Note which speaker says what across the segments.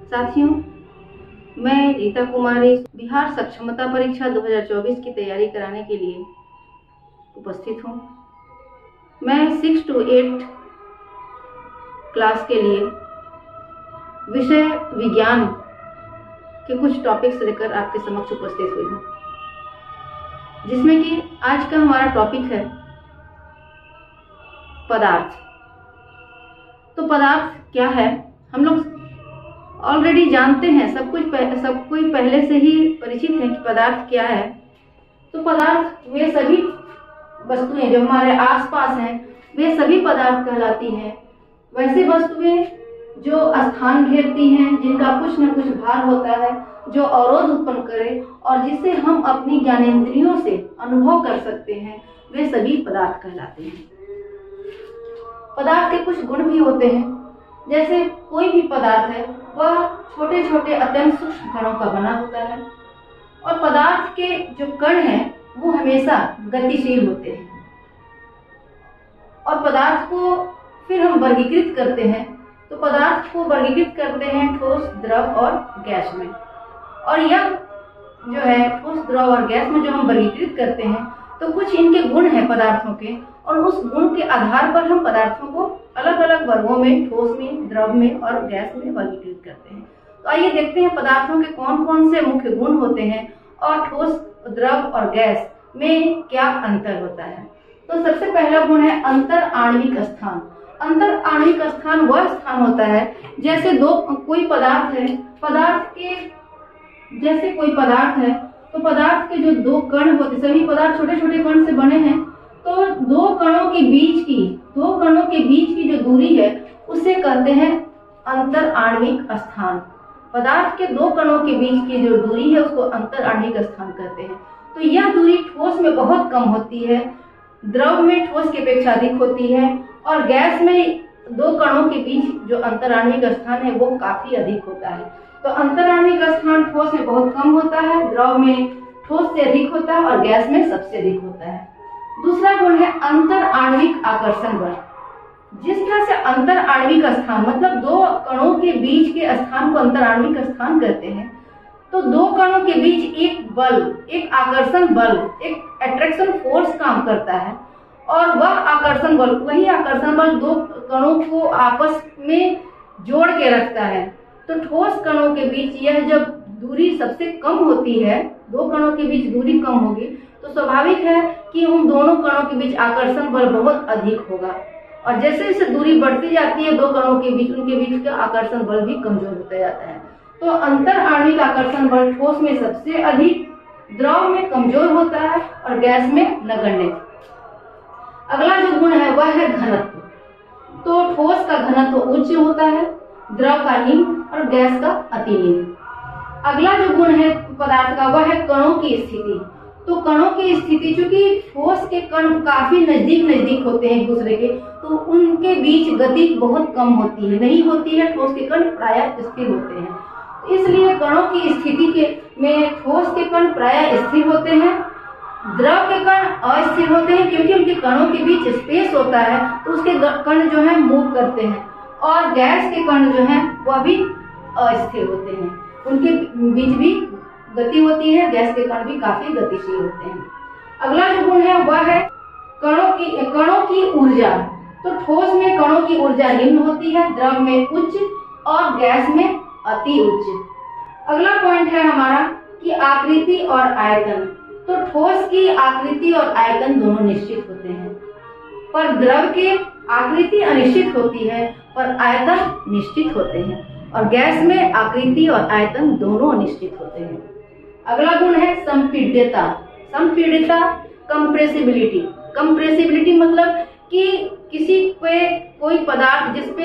Speaker 1: साथियों, मैं रीता कुमारी बिहार सक्षमता परीक्षा 2024 की तैयारी कराने के लिए उपस्थित हूँ। मैं 6 to 8 क्लास के लिए विषय विज्ञान के कुछ टॉपिक्स लेकर आपके समक्ष उपस्थित हुई हूँ, जिसमें कि आज का हमारा टॉपिक है पदार्थ। तो पदार्थ क्या है, हम लोग ऑलरेडी जानते हैं, सब कोई पहले से ही परिचित है कि पदार्थ क्या है। तो पदार्थ वे सभी वस्तुएं जो हमारे आसपास हैं, वे सभी पदार्थ कहलाती हैं। वैसी वस्तुएं जो स्थान घेरती हैं, जिनका कुछ न कुछ भार होता है, जो अवरोध उत्पन्न करे और जिसे हम अपनी ज्ञानेंद्रियों से अनुभव कर सकते हैं, वे सभी पदार्थ कहलाते हैं। पदार्थ के कुछ गुण भी होते हैं। जैसे कोई भी पदार्थ है वह छोटे छोटे अत्यंत सूक्ष्म कणों का बना होता है, और पदार्थ के जो कण हैं वो हमेशा गतिशील होते हैं। और पदार्थ को फिर हम वर्गीकृत करते हैं, तो पदार्थ को वर्गीकृत करते हैं ठोस, द्रव और गैस में। और यह जो है ठोस, द्रव और गैस में जो हम वर्गीकृत करते हैं, तो कुछ इनके गुण हैं पदार्थों के, और उस गुण के आधार पर हम पदार्थों को अलग अलग वर्गों में, ठोस में, द्रव में और गैस में वर्गीकृत करते हैं। तो आइए देखते हैं पदार्थों के कौन कौन से मुख्य गुण होते हैं और ठोस, द्रव और गैस में क्या अंतर होता है। तो सबसे पहला गुण है अंतर आणविक स्थान। अंतर आणविक स्थान वह स्थान होता है जैसे कोई पदार्थ है, जैसे कोई पदार्थ है, तो पदार्थ के जो दो कण होते, सभी पदार्थ छोटे छोटे कण से बने हैं, तो दो कणों के बीच की जो दूरी है उसे कहते हैं अंतर आणविक स्थान। पदार्थ के दो कणों के बीच की जो दूरी है उसको अंतर आणविक स्थान कहते हैं। तो यह दूरी ठोस में बहुत कम होती है, द्रव में ठोस की अपेक्षा अधिक होती है, और गैस में दो कणों के बीच जो अंतर आणविक स्थान है वो काफी अधिक होता है। तो अंतर आणविक स्थान ठोस में बहुत कम होता है, द्रव में ठोस से अधिक होता है और गैस में सबसे अधिक होता है। दूसरा गुण है अंतर आणविक आकर्षण बल। जिस तरह से अंतर आणविक स्थान मतलब दो कणों के बीच के स्थान को अंतर आणविक स्थान कहते हैं, तो दो कणों के बीच एक बल, एक आकर्षण बल, एक अट्रैक्शन फोर्स काम करता है, और वही आकर्षण बल दो कणों को आपस में जोड़ के रखता है। तो ठोस कणों के बीच यह जब दूरी सबसे कम होती है, दो कणों के बीच दूरी कम होगी, तो स्वाभाविक है कि उन दोनों कणों के बीच आकर्षण बल बहुत अधिक होगा, और जैसे जैसे दूरी बढ़ती जाती है दो कणों के बीच, उनके बीच का आकर्षण बल भी कमजोर होता जाता है। तो अंतर आणविक आकर्षण बल ठोस में सबसे अधिक, द्रव में कमजोर होता है और गैस में नगण्य। अगला जो गुण है वह है घनत्व। तो ठोस का घनत्व उच्च होता है, द्रव का निम्न और गैस का अति निम्न। अगला जो गुण है पदार्थ का वह है कणों की स्थिति। तो कणों की स्थिति, चूंकि ठोस के कण काफी नजदीक होते हैं एक दूसरे के, तो उनके बीच गति बहुत कम होती है, नहीं होती है। ठोस के कण प्रायः स्थिर होते हैं, इसलिए कणों की स्थिति में ठोस के कण प्रायः स्थिर होते हैं, द्रव के कण अस्थिर होते हैं, क्योंकि उनके कणों के बीच स्पेस होता है, तो उसके कण जो है मूव करते हैं, और गैस के कण जो है वह भी अस्थिर होते हैं, उनके बीच भी गति होती है, गैस के कण भी काफी गतिशील होते हैं। अगला जो गुण है वह है कणों की ऊर्जा। तो ठोस में कणों की ऊर्जा निम्न होती है, द्रव में उच्च और गैस में अति उच्च। अगला पॉइंट है हमारा कि आकृति और आयतन। तो ठोस की आकृति और आयतन दोनों निश्चित होते हैं, पर द्रव की आकृति अनिश्चित होती है पर आयतन निश्चित होते हैं, और गैस में आकृति और आयतन दोनों अनिश्चित होते हैं। अगला गुण है संपीड्यता। कंप्रेसिबिलिटी मतलब कि किसी पे कोई पदार्थ जिस पे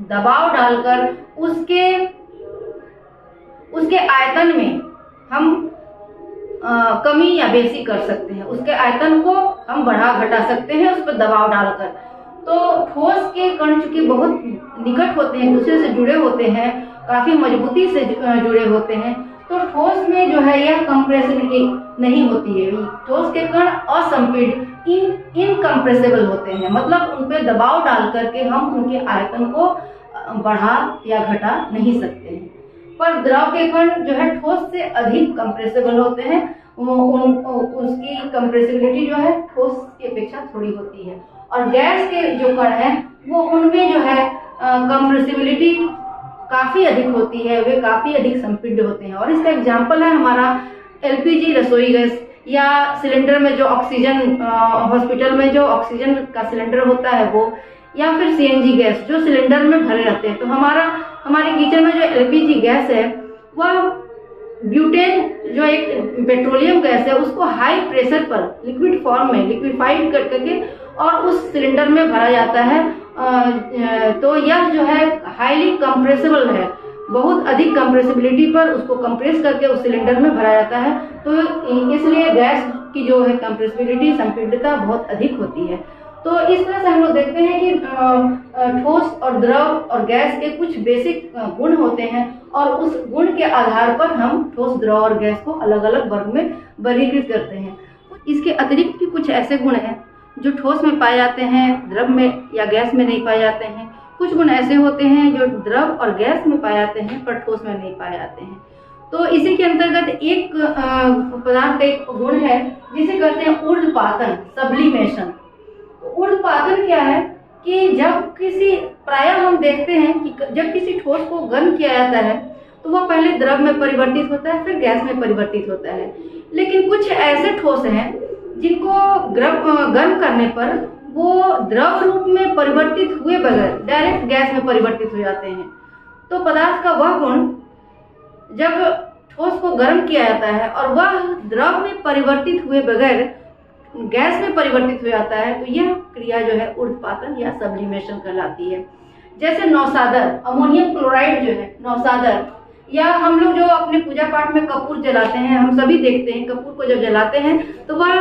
Speaker 1: दबाव डालकर उसके आयतन में हम कमी या बेसी कर सकते हैं, उसके आयतन को हम बढ़ा घटा सकते हैं उस पर दबाव डालकर। तो ठोस के कण चूंकि बहुत निकट होते हैं, दूसरे से जुड़े होते हैं, काफी मजबूती से जुड़े होते हैं, तो ठोस में जो है यह कंप्रेसिबिलिटी नहीं होती है। ठोस के कण असंपीड्य इनकम्प्रेसिबल होते हैं, मतलब उन पे दबाव डाल करके हम उनके आयतन को बढ़ा या घटा नहीं सकते हैं। पर द्रव के कण जो है ठोस से अधिक कंप्रेसिबल होते हैं। उसकी कंप्रेसिबिलिटी जो है ठोस की अपेक्षा थोड़ी होती है। और गैस के जो कण हैं वो उनमें जो है कंप्रेसिबिलिटी काफ़ी अधिक होती है, वे काफ़ी अधिक संपीड्य होते हैं। और इसका एग्जाम्पल है हमारा एलपीजी रसोई गैस, या सिलेंडर में जो ऑक्सीजन, हॉस्पिटल में जो ऑक्सीजन का सिलेंडर होता है वो, या फिर सीएनजी गैस जो सिलेंडर में भरे रहते हैं। तो हमारे किचन में जो एलपीजी गैस है वह ब्यूटेन जो एक पेट्रोलियम गैस है उसको हाई प्रेशर पर लिक्विड फॉर्म में लिक्विफाइड करके और उस सिलेंडर में भरा जाता है। तो यह जो है हाईली कंप्रेसिबल है, बहुत अधिक कंप्रेसिबिलिटी पर उसको कंप्रेस करके उस सिलेंडर में भरा जाता है। तो इसलिए गैस की जो है कंप्रेसिबिलिटी, संपीड्यता बहुत अधिक होती है। तो इस तरह से हम लोग देखते हैं कि ठोस और द्रव और गैस के कुछ बेसिक गुण होते हैं और उस गुण के आधार पर हम ठोस, द्रव और गैस को अलग अलग वर्ग में वर्गीकृत करते हैं। इसके अतिरिक्त भी कुछ ऐसे गुण हैं जो ठोस में पाए जाते हैं, द्रव में या गैस में नहीं पाए जाते हैं। कुछ गुण ऐसे होते हैं जो द्रव और गैस में पाए जाते हैं पर ठोस में नहीं पाए जाते हैं। तो इसी के अंतर्गत एक पदार्थ का एक गुण है जिसे कहते हैं ऊर्ध्वपातन, सब्लिमेशन। ऊर्ध्वपातन क्या है कि जब प्रायः हम देखते हैं कि जब किसी ठोस को गर्म किया जाता है तो वह पहले द्रव में परिवर्तित होता है, फिर गैस में परिवर्तित होता है। लेकिन कुछ ऐसे ठोस हैं जिनको गर्म करने पर वो द्रव रूप में परिवर्तित हुए बगैर डायरेक्ट गैस में परिवर्तित हो जाते हैं। तो पदार्थ का वह गुण जब ठोस को गर्म किया जाता है और वह द्रव में परिवर्तित हुए बगैर गैस में परिवर्तित हो जाता है, तो यह क्रिया जो है ऊर्ध्वपातन या सब्लिमेशन कहलाती है। जैसे नौसादर, अमोनियम क्लोराइड जो है नौसादर, या हम लोग जो अपने पूजा पाठ में कपूर जलाते हैं, हम सभी देखते हैं कपूर को जब जलाते हैं तो वह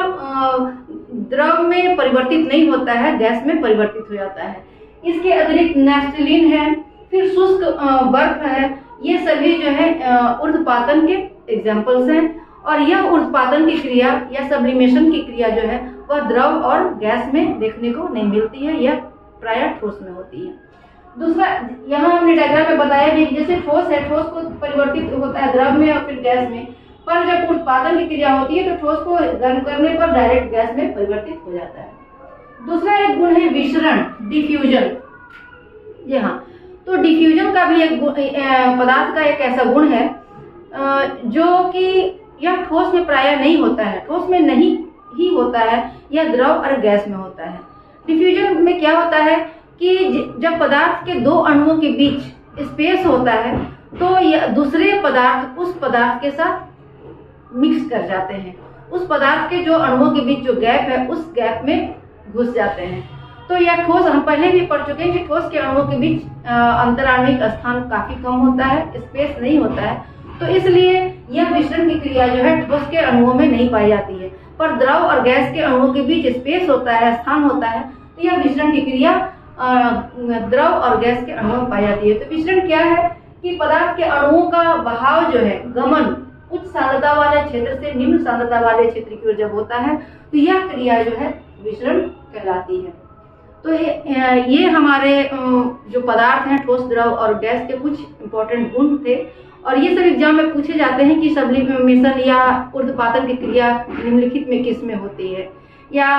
Speaker 1: द्रव में परिवर्तित नहीं होता है, गैस में परिवर्तित हो जाता है। इसके अतिरिक्त नैफ्थलीन है, फिर शुष्क बर्फ है, ये सभी जो है ऊर्ध्वपातन के एग्जाम्पल्स हैं। और यह ऊर्ध्वपातन की क्रिया या सब्लिमेशन की क्रिया जो है वह द्रव और गैस में देखने को नहीं मिलती है, यह प्रायः ठोस में होती है। दूसरा, यहाँ हमने डायग्राम में बताया भी, जैसे ठोस है, ठोस को परिवर्तित होता है द्रव में और फिर गैस में, पर जब उत्पादन की क्रिया होती है तो ठोस को गर्म करने पर डायरेक्ट गैस में परिवर्तित हो जाता है। दूसरा एक गुण है विसरण, डिफ्यूजन। जी हाँ, तो डिफ्यूजन का भी एक पदार्थ का एक ऐसा गुण है जो कि यह ठोस में प्रायः नहीं होता है, ठोस में नहीं ही होता है, यह द्रव और गैस में होता है। डिफ्यूजन में क्या होता है कि जब पदार्थ के दो अणुओं के बीच स्पेस होता है तो यह दूसरे पदार्थ उस पदार्थ के साथ मिक्स कर जाते हैं, उस पदार्थ के जो अणुओं के बीच जो गैप है उस गैप में घुस जाते हैं। तो यह ठोस, हम पहले भी पढ़ चुके हैं कि ठोस के अणुओं के बीच अंतराण्विक स्थान काफी कम होता है, स्पेस नहीं होता है, तो इसलिए यह मिश्रण की क्रिया जो है ठोस के अणुओं में नहीं पाई जाती है। पर द्रव और गैस के अणुओं के बीच स्पेस होता है, स्थान होता है, तो यह मिश्रण की क्रिया द्रव और गैस के अणुओं में पाई जाती है। तो मिश्रण क्या है कि पदार्थ के अणुओं का बहाव जो है, गमन उच्च सांद्रता वाले क्षेत्र से निम्न सांद्रता वाले क्षेत्र की ओर जब होता है तो यह क्रिया जो है मिश्रण कहलाती है। तो ये हमारे जो पदार्थ हैं ठोस, द्रव और गैस के कुछ इंपॉर्टेंट गुण थे और ये सब एग्जाम में पूछे जाते हैं कि सब्लिमेशन या ऊर्ध्वपातन की क्रिया निम्नलिखित में किस में होती है, या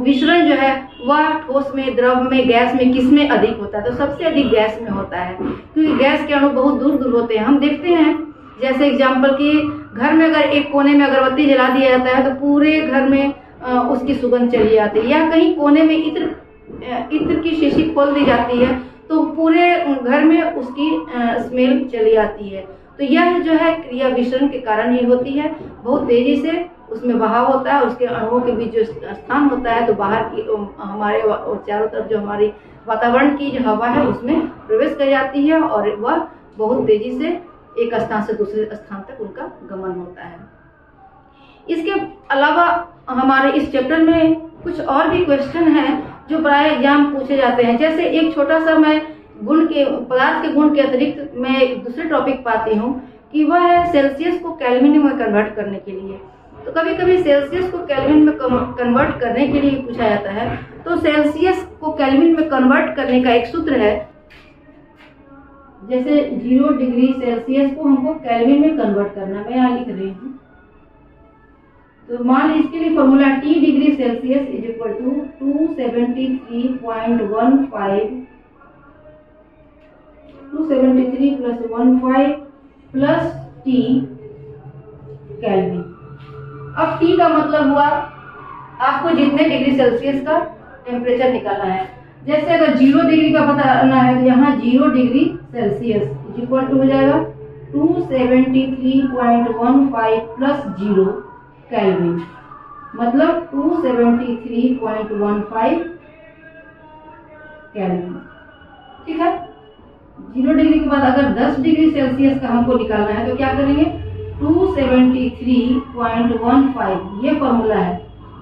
Speaker 1: विसरण जो है वह ठोस में, द्रव में, गैस में किस में अधिक होता है। तो सबसे अधिक गैस में होता है क्योंकि गैस के अणु बहुत दूर दूर होते हैं। हम देखते हैं जैसे एग्जाम्पल कि घर में अगर एक कोने में अगरबत्ती जला दिया जाता है तो पूरे घर में उसकी सुगंध चली जाती है, या कहीं कोने में इत्र की शीशी खोल दी जाती है तो पूरे घर में उसकी स्मेल चली आती है। तो यह जो है क्रिया विसरण के कारण ही होती है। बहुत तेजी से उसमें बहाव होता है, उसके अणुओं के बीच जो स्थान होता है तो बाहर की हमारे चारों तरफ जो हमारी वातावरण की जो हवा है उसमें प्रवेश कर जाती है और वह बहुत तेजी से एक स्थान से दूसरे स्थान तक उनका गमन होता है। इसके अलावा हमारे इस चैप्टर में कुछ और भी क्वेश्चन हैं जो प्राय एग्जाम पूछे जाते हैं। जैसे एक छोटा सा मैं पदार्थ के गुण के अतिरिक्त मैं एक दूसरे टॉपिक पाती हूँ कि वह है सेल्सियस को केल्विन में कन्वर्ट करने के लिए। तो कभी कभी सेल्सियस को केल्विन में कन्वर्ट करने के लिए पूछा जाता है। तो सेल्सियस को केल्विन में कन्वर्ट करने का एक सूत्र है जैसे 0 डिग्री सेल्सियस को हमको केल्विन में कन्वर्ट करना है, मैं यहाँ लिख रही हूँ। तो मान लीजिए इसके लिए formula T degree Celsius is equal to 273.15 plus T kelvin. अब T का मतलब हुआ आपको जितने डिग्री सेल्सियस का टेम्परेचर निकालना है। जैसे अगर 0 डिग्री का पता करना है तो यहाँ 0 degree Celsius is equal to हो जाएगा 273.15 प्लस 0 केल्विन, मतलब 273.15 केल्विन। ठीक है। 0 डिग्री के बाद अगर 10 डिग्री सेल्सियस का हमको निकालना है तो क्या करेंगे, 273.15 ये फॉर्मूला है,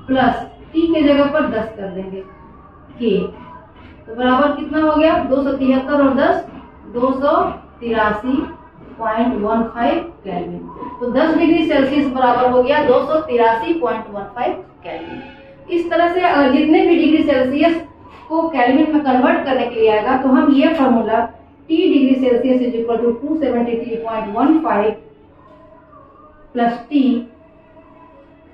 Speaker 1: प्लस T के जगह पर 10 कर देंगे के, तो बराबर कितना हो गया 273 और 10 283.15 केल्विन। तो 10 डिग्री सेल्सियस बराबर हो गया 283.15 केल्विन। इस तरह से अगर जितने भी डिग्री सेल्सियस को केल्विन में कन्वर्ट करने के लिए आएगा तो हम ये formula T degree Celsius is equal to 273.15 plus T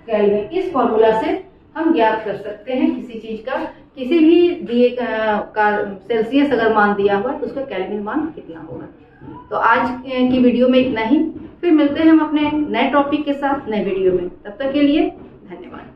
Speaker 1: kelvin, इस फॉर्मूला से हम ज्ञात कर सकते हैं किसी चीज का, किसी भी दिए का सेल्सियस अगर मान दिया हुआ तो उसका केल्विन मान कितना होगा। तो आज की वीडियो में इतना ही, फिर मिलते हैं हम अपने नए टॉपिक के साथ नए वीडियो में। तब तक के लिए धन्यवाद।